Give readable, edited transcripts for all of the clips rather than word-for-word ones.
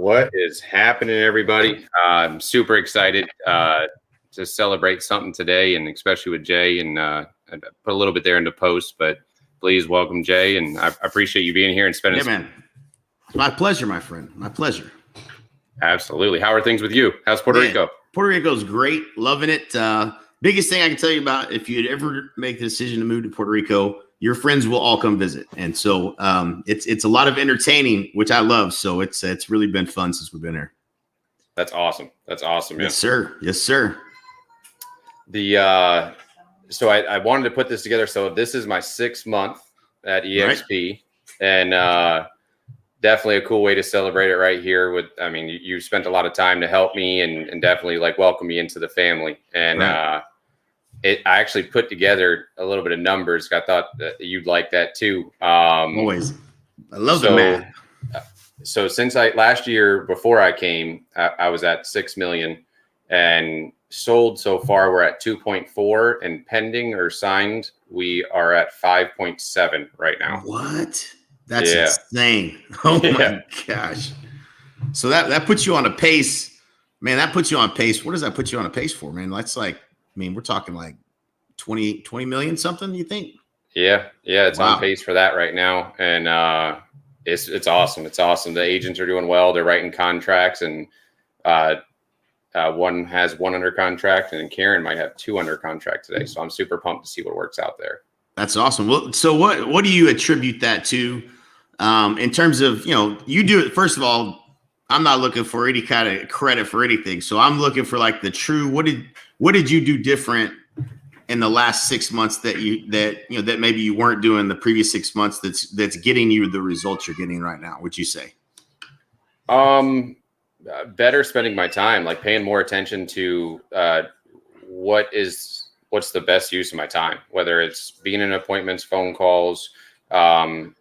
What is happening, everybody? I'm super excited to celebrate something today, and especially with Jay. And I put a little bit there in the post, but please welcome Jay. And I appreciate you being here and spending. Yeah, man. It's my pleasure, my friend. My pleasure. Absolutely. How are things with you? How's Puerto Rico? Puerto Rico's great. Loving it. Biggest thing I can tell you about, if you'd ever make the decision to move to Puerto Rico, your friends will all come visit. And so it's a lot of entertaining, which I love. So it's really been fun since we've been here. That's awesome. That's awesome. Yes, sir. Yes, sir. So I wanted to put this together. So this is my 6th month at EXP, and definitely a cool way to celebrate it right here. You spent a lot of time to help me and definitely welcome me into the family. And I actually put together a little bit of numbers. I thought that you'd like that too. Always. I love the math. So since last year, before I came, I was at 6 million, and sold so far we're at 2.4, and pending or signed we are at 5.7 right now. What? That's insane. Oh my gosh. So that puts you on a pace, man. That puts you on pace. What does that put you on a pace for, man? That's we're talking 20 million something, you think? Yeah. It's on pace for that right now. And it's awesome. It's awesome. The agents are doing well. They're writing contracts, and one has 1 under contract, and then Karen might have 2 under contract today. So I'm super pumped to see what works out there. That's awesome. Well, so what do you attribute that to in terms of, you do it? First of all, I'm not looking for any kind of credit for anything. So I'm looking for the true, what did you do different in the last 6 months that maybe you weren't doing the previous 6 months that's getting you the results you're getting right now, would you say? Better spending my time, paying more attention to what's the best use of my time, whether it's being in appointments, phone calls,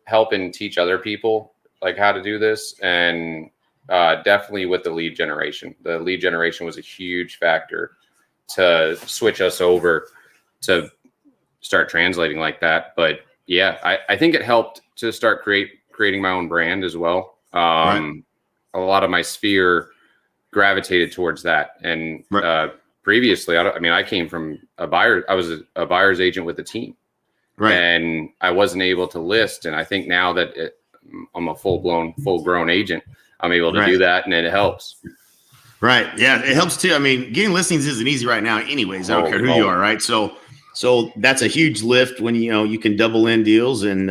helping teach other people how to do this, and definitely with the lead generation. The lead generation was a huge factor to switch us over to start translating like that. But yeah, I think it helped to start creating my own brand as well. A lot of my sphere gravitated towards that. And previously, I came from a buyer. I was a buyer's agent with a team, and I wasn't able to list. And I think now that I'm a full-grown agent, I'm able to do that, and it helps. Right. Yeah, it helps too. Getting listings isn't easy right now anyways. I don't care who you are, right? So that's a huge lift when, you can double in deals and,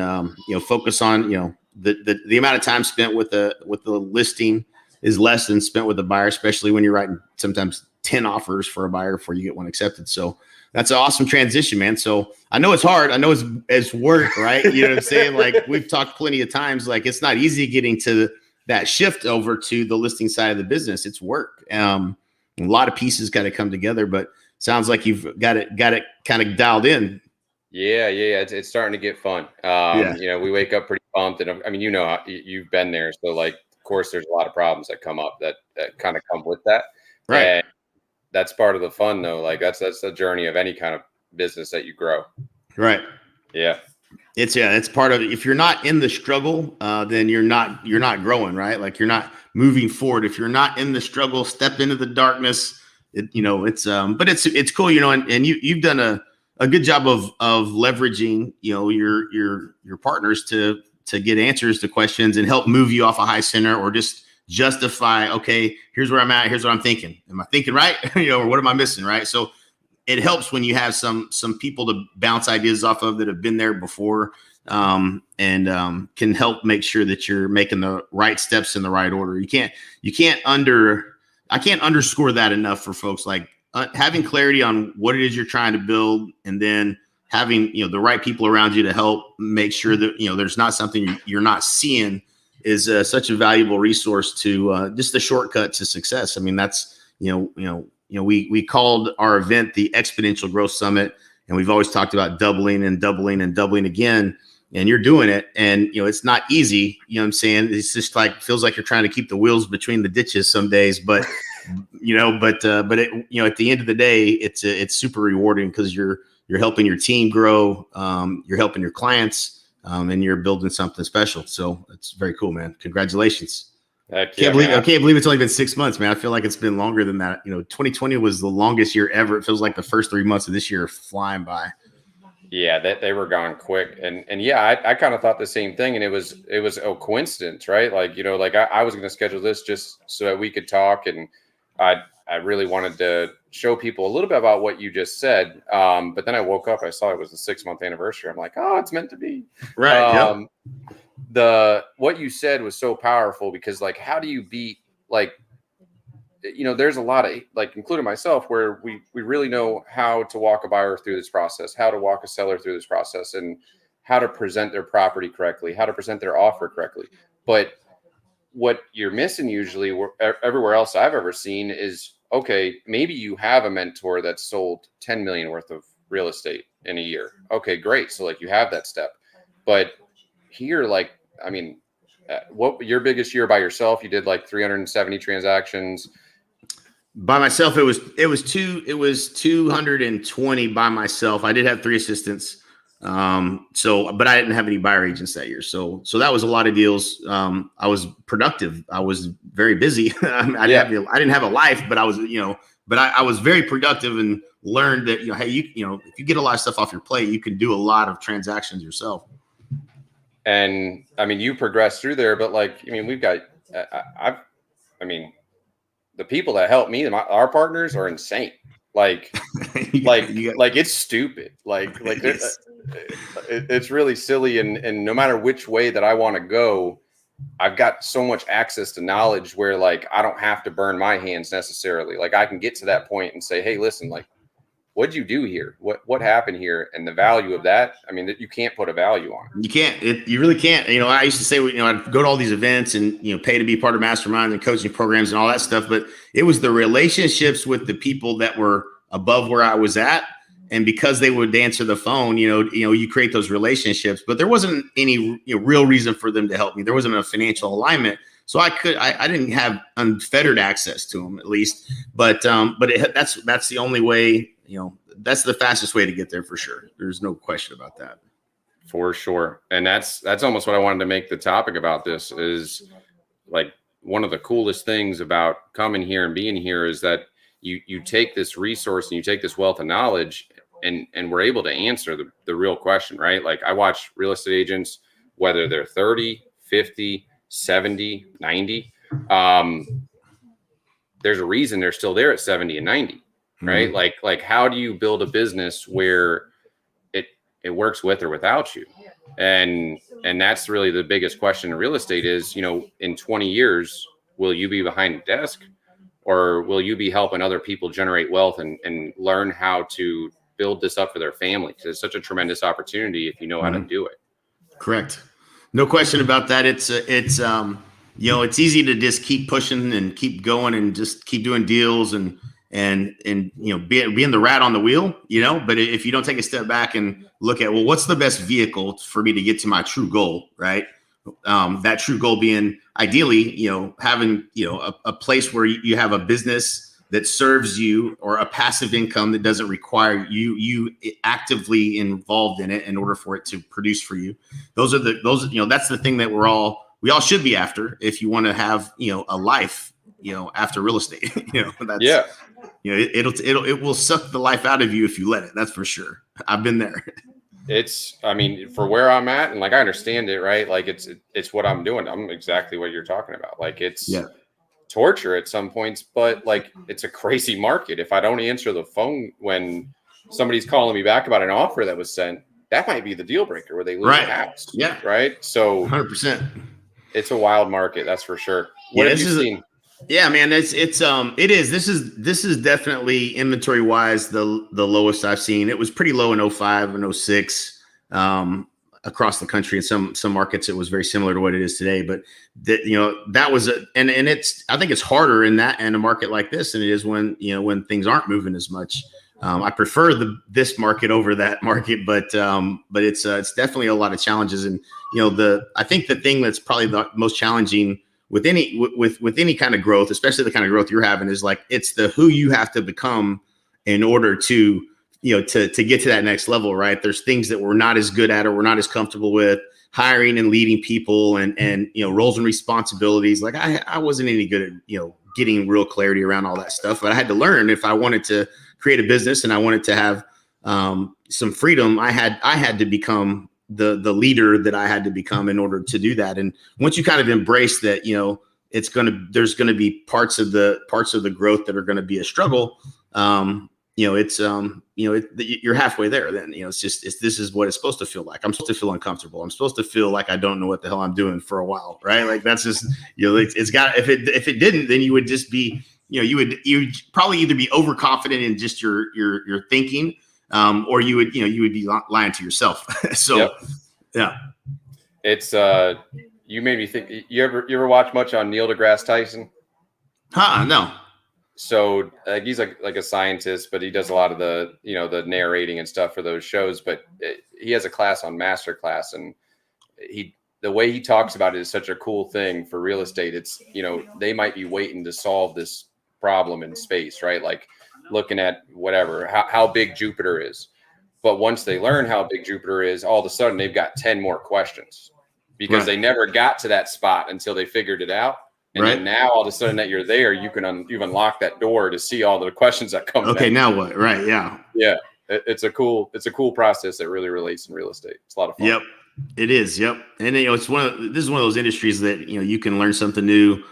focus on, the amount of time spent with the listing is less than spent with the buyer, especially when you're writing sometimes 10 offers for a buyer before you get one accepted. So that's an awesome transition, man. So I know it's hard. I know it's work, right? You know what I'm saying? We've talked plenty of times, it's not easy getting to that shift over to the listing side of the business. It's work. A lot of pieces got to come together, but sounds like you've got it kind of dialed in. Yeah. It's starting to get fun. We wake up pretty pumped, and you've been there. So of course there's a lot of problems that come up that kind of come with that. Right. And that's part of the fun though. That's the journey of any kind of business that you grow. Right. Yeah. It's part of it. If you're not in the struggle, then you're not growing, right? You're not moving forward. If you're not in the struggle, step into the darkness. But it's cool, and you've done a good job of leveraging, your partners to get answers to questions and help move you off a high center, or just justify, okay, here's where I'm at. Here's what I'm thinking. Am I thinking right? Or what am I missing? Right. So it helps when you have some people to bounce ideas off of that have been there before, and can help make sure that you're making the right steps in the right order. I can't underscore that enough for folks, having clarity on what it is you're trying to build, and then having, the right people around you to help make sure that, there's not something you're not seeing is such a valuable resource to just the shortcut to success. That's, we called our event the Exponential Growth Summit, and we've always talked about doubling and doubling and doubling again. And you're doing it, and it's not easy. You know what I'm saying? It's just feels like you're trying to keep the wheels between the ditches some days, but at the end of the day, it's super rewarding because you're helping your team grow, you're helping your clients, and you're building something special. So it's very cool, man. Congratulations. Heck yeah, man. I can't believe it's only been 6 months, man. I feel like it's been longer than that. 2020 was the longest year ever. It feels like the first 3 months of this year are flying by. Yeah, they were gone quick, and yeah, I kind of thought the same thing, and it was a coincidence, right? Like like I was going to schedule this just so that we could talk, and I really wanted to show people a little bit about what you just said, but then I woke up, I saw it was the 6-month anniversary. I'm like, oh, it's meant to be, Right. Yep. What you said was so powerful because like, how do you beat like there's a lot of like, including myself, where we really know how to walk a buyer through this process, how to walk a seller through this process, and how to present their property correctly, how to present their offer correctly. But what you're missing usually everywhere else I've ever seen is, okay, maybe you have a mentor that sold 10 million worth of real estate in a year. Okay, great. So like you have that step. But here, like, I mean, what your biggest year by yourself, you did like 370 transactions. By myself, it was 220 by myself. I did have 3 assistants. But I didn't have any buyer agents that year. So that was a lot of deals. I was productive. I was very busy. I didn't have a life, but I was, but I was very productive and learned that, hey, if you get a lot of stuff off your plate, you can do a lot of transactions yourself. And I mean, you progressed through there, but like, I mean, we've got, the people that help me, our partners are insane. Like, like it's stupid. Like it's really silly. And no matter which way that I want to go, I've got so much access to knowledge where like, I don't have to burn my hands necessarily. Like I can get to that point and say, hey, listen, like, what'd you do here? What happened here? And the value of that, I mean, that you can't put a value on it. You can't. You really can't. I used to say, I'd go to all these events and, pay to be part of masterminds and coaching programs and all that stuff. But it was the relationships with the people that were above where I was at. And because they would answer the phone, you create those relationships. But there wasn't any real reason for them to help me. There wasn't a financial alignment. So I didn't have unfettered access to them, at least. But that's the only way. That's the fastest way to get there for sure. There's no question about that. For sure. And that's almost what I wanted to make the topic about this is like one of the coolest things about coming here and being here is that you take this resource and you take this wealth of knowledge and we're able to answer the real question, right? Like I watch real estate agents, whether they're 30, 50, 70, 90, there's a reason they're still there at 70 and 90. Right. Mm-hmm. Like how do you build a business where it works with or without you? And that's really the biggest question in real estate is, in 20 years, will you be behind a desk or will you be helping other people generate wealth and learn how to build this up for their family? Because it's such a tremendous opportunity if you know how to do it. Correct. No question about that. It's easy to just keep pushing and keep going and just keep doing deals and being the rat on the wheel, but if you don't take a step back and look at, well, what's the best vehicle for me to get to my true goal, right? That true goal being ideally, having, a place where you have a business that serves you or a passive income that doesn't require you actively involved in it in order for it to produce for you. That's the thing that we all should be after if you want to have, a life, after real estate, it will suck the life out of you if you let it. That's for sure. I've been there. For where I'm at, and like I understand it, right? Like it's what I'm doing. I'm exactly what you're talking about. Like it's torture at some points, but like it's a crazy market. If I don't answer the phone when somebody's calling me back about an offer that was sent, that might be the deal breaker where they lose the house. Yeah. Right. So 100%. It's a wild market, that's for sure. What have you seen? Yeah, man, it is. This is definitely inventory wise the lowest I've seen. It was pretty low in 05 and 06 across the country. In some markets, it was very similar to what it is today. But that was and I think it's harder in a market like this than it is when things aren't moving as much. I prefer this market over that market, but it's definitely a lot of challenges. And I think the thing that's probably the most challenging with any kind of growth, especially the kind of growth you're having, is like it's the who you have to become in order to get to that next level, right? There's things that we're not as good at or we're not as comfortable with. hiring and leading people and roles and responsibilities. Like I wasn't any good at, getting real clarity around all that stuff, but I had to learn if I wanted to create a business and I wanted to have some freedom, I had to become the leader that I had to become in order to do that. And once you kind of embrace that, there's going to be parts of the growth that are going to be a struggle. You're halfway there. Then, this is what it's supposed to feel like. I'm supposed to feel uncomfortable. I'm supposed to feel like I don't know what the hell I'm doing for a while. Right. Like that's just, it's got, if it didn't, then you would just be, you'd probably either be overconfident in just your thinking, or you would be lying to yourself. So, yep. Yeah. It's, you made me think, you ever watch much on Neil deGrasse Tyson? No. So he's like a scientist, but he does a lot of the, the narrating and stuff for those shows, but he has a class on Masterclass, and the way he talks about it is such a cool thing for real estate. It's, they might be waiting to solve this problem in space, right? Like looking at whatever, how big Jupiter is. But once they learn how big Jupiter is, all of a sudden they've got 10 more questions because they never got to that spot until they figured it out. And then now all of a sudden that you're there, you've unlocked that door to see all the questions that come. Okay, now what? Right. Yeah. Yeah. It's a cool process that really relates in real estate. It's a lot of fun. Yep. It is. Yep. And this is one of those industries that, you can learn something new.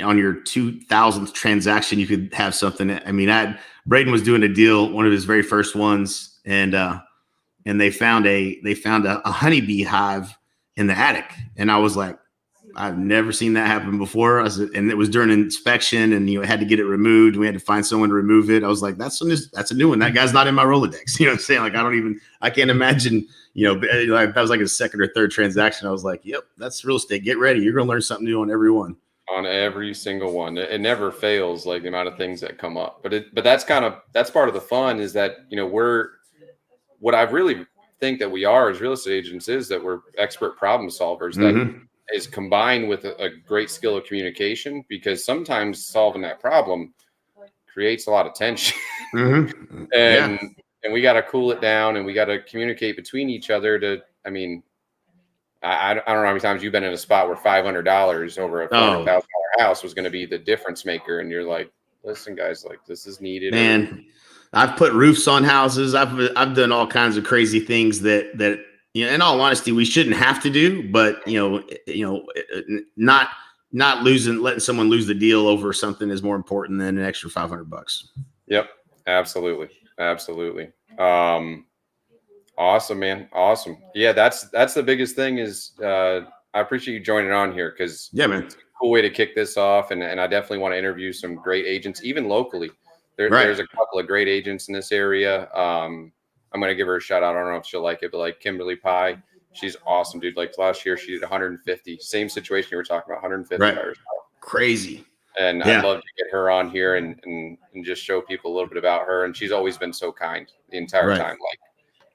On your 2000th transaction, you could have something. I mean, Braden was doing a deal, one of his very first ones, and they found a honeybee hive in the attic. And I was like, I've never seen that happen before. And it was during an inspection, and had to get it removed. We had to find someone to remove it. I was like, that's a new one. That guy's not in my Rolodex. You know what I'm saying? Like, I can't imagine, that was like a second or third transaction. I was like, yep, that's real estate. Get ready. You're going to learn something new on every one. On every single one. It never fails, like the amount of things that come up. But that's part of the fun is that, what I really think that we are as real estate agents is that we're expert problem solvers that is combined with a great skill of communication, because sometimes solving that problem creates a lot of tension. And we got to cool it down, and we got to communicate between each other I don't know how many times you've been in a spot where $500 over a $400,000 house was going to be the difference maker. And you're like, listen, guys, like this is needed. Man, I've put roofs on houses. I've done all kinds of crazy things that in all honesty, we shouldn't have to do, but not letting someone lose the deal over something is more important than an extra $500. Yep. Absolutely. Awesome, man. Awesome. Yeah. That's the biggest thing is, I appreciate you joining on here, because man, it's a cool way to kick this off. And I definitely want to interview some great agents, even locally. There's a couple of great agents in this area. I'm going to give her a shout out. I don't know if she'll like it, but like Kimberly Pye, she's awesome, dude. Like last year she did 150, same situation you were talking about, 150. Crazy. And I'd love to get her on here and just show people a little bit about her. And she's always been so kind the entire time. Like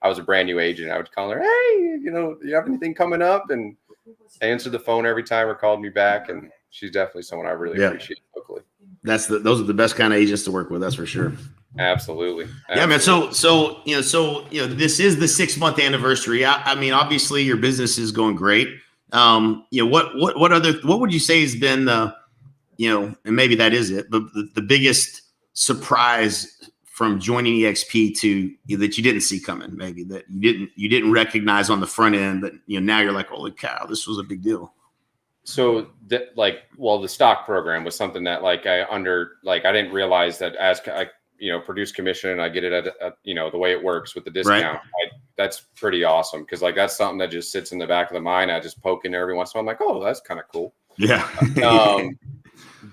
I was a brand new agent. I would call her, hey, do you have anything coming up? And answer the phone every time or called me back. And she's definitely someone I really appreciate locally. Those are the best kind of agents to work with. That's for sure. Absolutely. Yeah, man. So this is the 6-month anniversary. I mean, obviously your business is going great. What would you say has been the, and maybe that is it, but the biggest surprise from joining EXP to that you didn't see coming, maybe that you didn't recognize on the front end, but now you're like, holy cow, this was a big deal. So the stock program was something that I didn't realize that as I produce commission and I get it at the way it works with the discount. That's pretty awesome. Cause that's something that just sits in the back of the mind. I just poke in every once in a while. I'm like, oh, that's kind of cool. Yeah.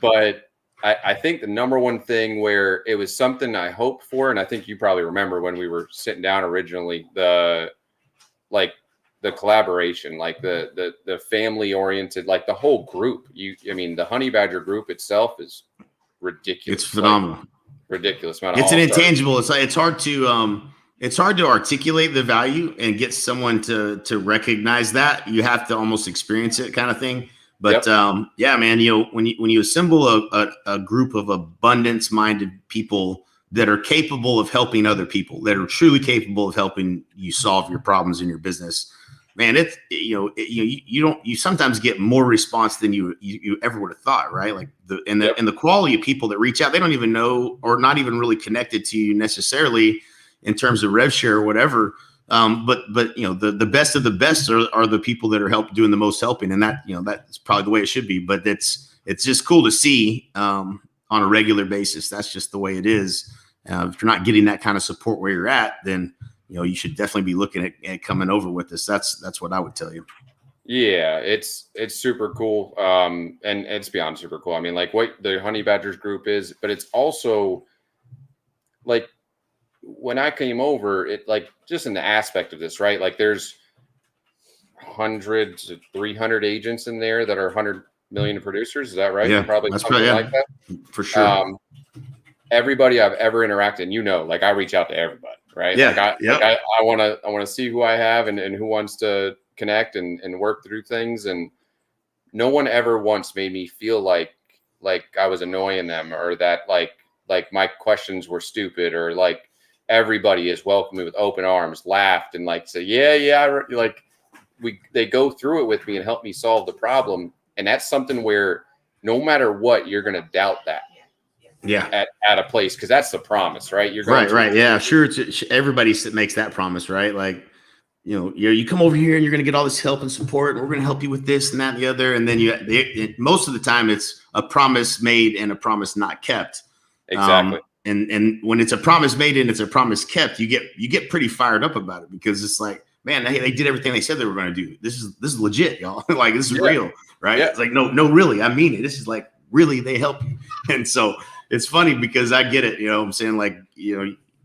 But I think the number one thing where it was something I hoped for, and I think you probably remember when we were sitting down originally, the collaboration, like the family oriented, like the whole group. The Honey Badger group itself is ridiculous. It's phenomenal. Ridiculous amount. It's an intangible. It's hard to articulate the value and get someone to recognize that. You have to almost experience it, kind of thing. But man, when you assemble a group of abundance minded people that are capable of helping other people, that are truly capable of helping you solve your problems in your business, man, it's, you sometimes get more response than you ever would have thought, right? Like and the quality of people that reach out, they don't even know, or not even really connected to you necessarily in terms of rev share or whatever. But the best of the best are the people that are doing the most helping, and that's probably the way it should be. But it's just cool to see on a regular basis. That's just the way it is. If you're not getting that kind of support where you're at, then you should definitely be looking at coming over with us. That's what I would tell you. Yeah, it's super cool. And it's beyond super cool. I mean, like what the Honey Badgers group is, but it's also like when I came over, it like just in the aspect of this, right? Like there's 100 to 300 agents in there that are 100 million producers. Is that right? Yeah, Probably that's something like that. For sure. Everybody I've ever interacted, like I reach out to everybody, right? Yeah. I want to see who I have and who wants to connect and work through things. And no one ever once made me feel like I was annoying them, or that like my questions were stupid, or like everybody has welcomed me with open arms, laughed, and like say, they go through it with me and help me solve the problem. And that's something where no matter what, you're going to doubt that. Yeah. At a place, because that's the promise, right? You're going right. Yeah, sure. Everybody makes that promise, right? Like, you come over here and you're going to get all this help and support, and we're going to help you with this and that and the other. And then most of the time it's a promise made and a promise not kept. Exactly. And when it's a promise made and it's a promise kept, you get pretty fired up about it, because it's like, man, they did everything they said they were going to do. This is legit, y'all. Like, this is real, right? Yeah. It's like, no, really, I mean it. This is like, really, they help you. And so it's funny because I get it. I'm saying, like,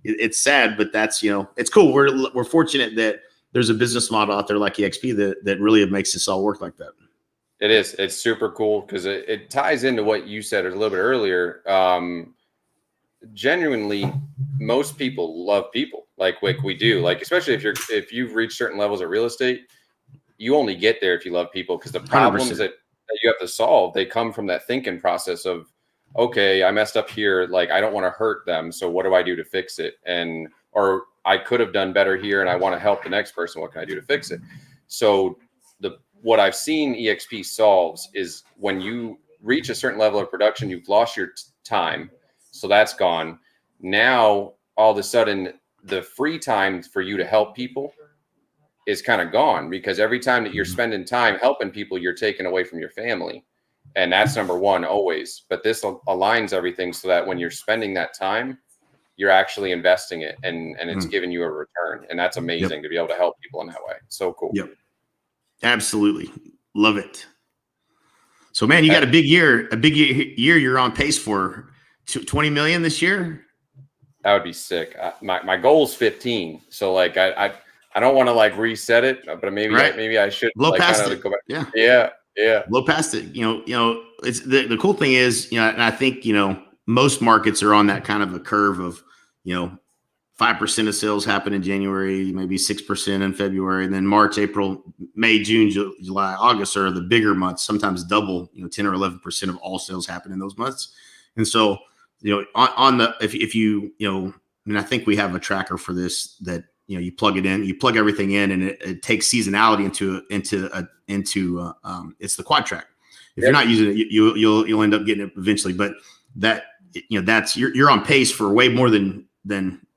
it's sad, but that's, it's cool. We're fortunate that there's a business model out there like EXP that really makes this all work like that. It is. It's super cool because it ties into what you said a little bit earlier. Genuinely, most people love people like we do. Like, especially if you've reached certain levels of real estate, you only get there if you love people, because the problems that you have to solve, they come from that thinking process of, okay, I messed up here. Like, I don't want to hurt them. So what do I do to fix it? Or I could have done better here and I want to help the next person. What can I do to fix it? So what I've seen EXP solves is when you reach a certain level of production, you've lost your time. So that's gone. Now, all of a sudden, the free time for you to help people is kind of gone, because every time that you're spending time helping people, you're taking away from your family. And that's number one always. But this aligns everything so that when you're spending that time, you're actually investing it, and it's giving you a return. And that's amazing to be able to help people in that way. So cool. Yep. Absolutely. Love it. So, man, you got a big year. You're on pace for 20 million this year. That would be sick. My goal is 15. So like, I don't want to like reset it, but maybe I should blow past it. Go back. Yeah. Blow past it. It's the cool thing is, and I think, most markets are on that kind of a curve of, 5% of sales happen in January, maybe 6% in February, and then March, April, May, June, July, August are the bigger months, sometimes double, 10 or 11% of all sales happen in those months. And so, I think we have a tracker for this that, you plug it in, you plug everything in, and it takes seasonality into it's the quad track. If you're not using it, you'll end up getting it eventually. But that, that's you're on pace for way more than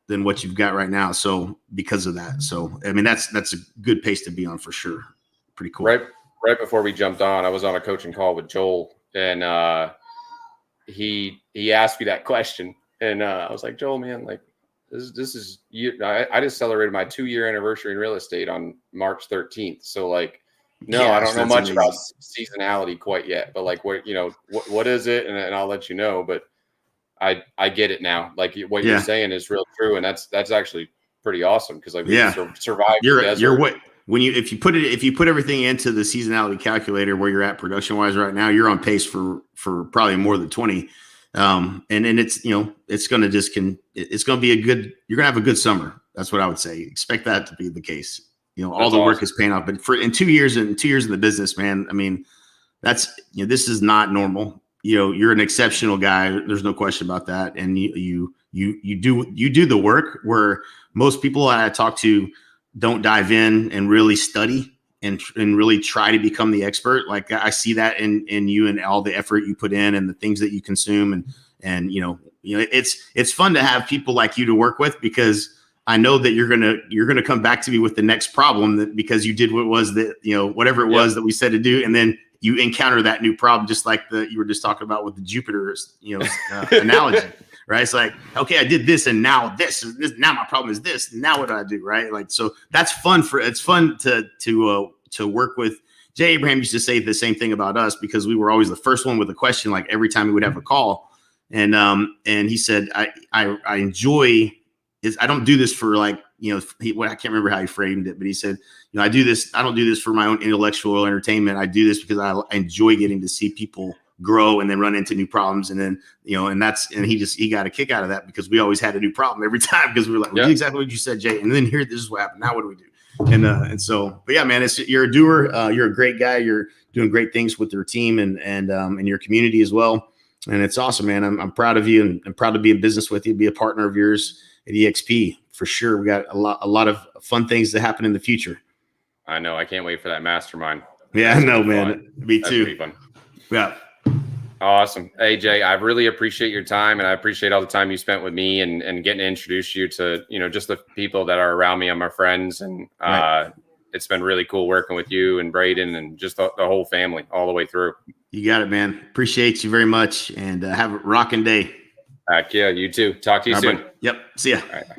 what you've got right now. So because of that, I mean, that's a good pace to be on for sure. Pretty cool. Right before we jumped on, I was on a coaching call with Joel, and he asked me that question, and I was like, Joel, man, like this is you. I just celebrated my 2-year anniversary in real estate on March 13th. So like, no, I don't know much about seasonality quite yet, but like, what is it? And I'll let you know. But I get it now. Like what you're saying is real true, and that's actually pretty awesome, because like we survived the desert. If you put everything into the seasonality calculator where you're at production wise right now, you're on pace for probably more than 20. And it's, it's going to it's going to be you're going to have a good summer. That's what I would say. Expect that to be the case. All the work is paying off, but in 2 years in the business, man, I mean, that's, this is not normal. You're an exceptional guy. There's no question about that. And you do the work where most people I talk to don't dive in and really study and really try to become the expert. Like I see that in you and all the effort you put in and the things that you consume, and it's fun to have people like you to work with, because I know that you're gonna come back to me with the next problem, because you did what was that, whatever it was that we said to do, and then you encounter that new problem, just like you were just talking about with the Jupiter, analogy, right? It's like, okay, I did this, and now this now my problem is this. Now what do I do, right? Like, so that's fun. It's fun to work with. Jay Abraham used to say the same thing about us, because we were always the first one with a question, like every time we would have a call, and he said, I enjoy. I don't do this for I can't remember how he framed it, but he said, I do this. I don't do this for my own intellectual entertainment. I do this because I enjoy getting to see people grow and then run into new problems. And then, and he got a kick out of that, because we always had a new problem every time, because we were like, we did exactly what you said, Jay. And then this is what happened. Now what do we do? And so, but yeah, man, you're a doer. You're a great guy. You're doing great things with your team and your community as well. And it's awesome, man. I'm proud of you, and I'm proud to be in business with you, be a partner of yours at EXP for sure. We got a lot of fun things to happen in the future. I know. I can't wait for that mastermind. Yeah, I know, man. Me too. Be fun. Yeah. Awesome. Hey, Jay, I really appreciate your time, and I appreciate all the time you spent with me and getting to introduce you to, just the people that are around me and my friends. And it's been really cool working with you and Braden and just the whole family all the way through. You got it, man. Appreciate you very much, and have a rocking day. Yeah, you too. Talk to you soon. Yep. See ya. All right. Bye.